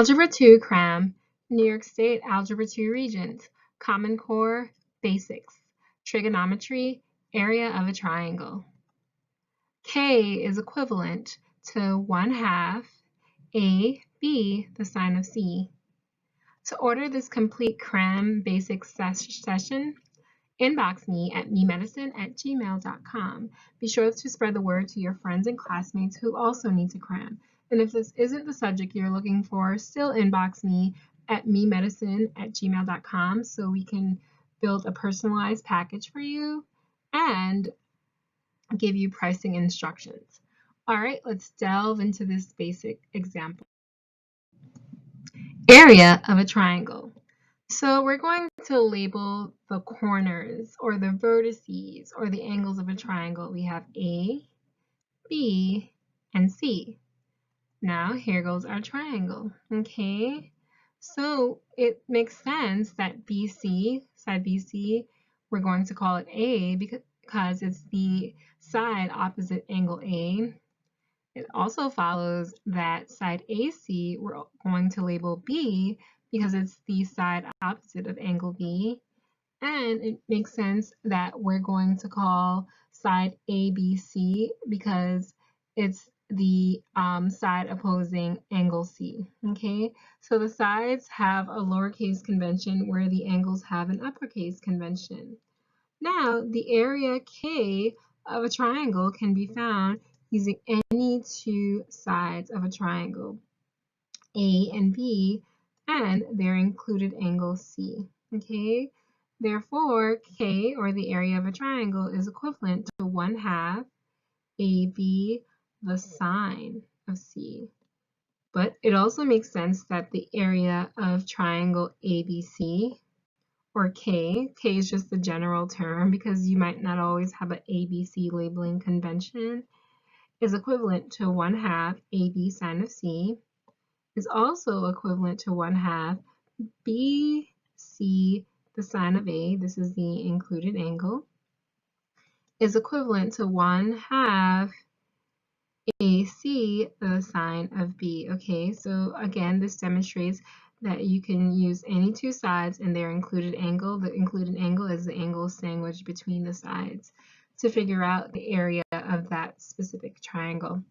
Algebra 2 Cram, New York State Algebra 2 Regents, Common Core, Basics, Trigonometry, Area of a Triangle. K is equivalent to 1/2 AB, the sine of C. To order this complete Cram Basics session, inbox me at memedicine@gmail.com. Be sure to spread the word to your friends and classmates who also need to cram. And if this isn't the subject you're looking for, still inbox me at memedicine@gmail.com so we can build a personalized package for you and give you pricing instructions. All right, let's delve into this basic example. Area of a triangle. So we're going to label the corners or the vertices or the angles of a triangle. We have A, B, and C. Now here goes our triangle, okay? So it makes sense that BC, side BC, we're going to call it A because it's the side opposite angle A. It also follows that side AC we're going to label B because it's the side opposite of angle B. And it makes sense that we're going to call side ABC because it's the side opposing angle C, okay? So the sides have a lowercase convention where the angles have an uppercase convention. Now, the area K of a triangle can be found using any two sides of a triangle, A and B, and their included angle C, okay? Therefore, K, or the area of a triangle, is equivalent to 1/2 AB, the sine of C. But it also makes sense that the area of triangle ABC, or K is just the general term because you might not always have an ABC labeling convention, is equivalent to 1/2 AB sine of C, is also equivalent to 1/2 BC, the sine of A, this is the included angle, is equivalent to 1/2 AC, the sine of B. Okay, so again, this demonstrates that you can use any two sides and their included angle. The included angle is the angle sandwiched between the sides to figure out the area of that specific triangle.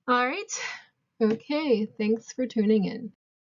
All right, okay, thanks for tuning in.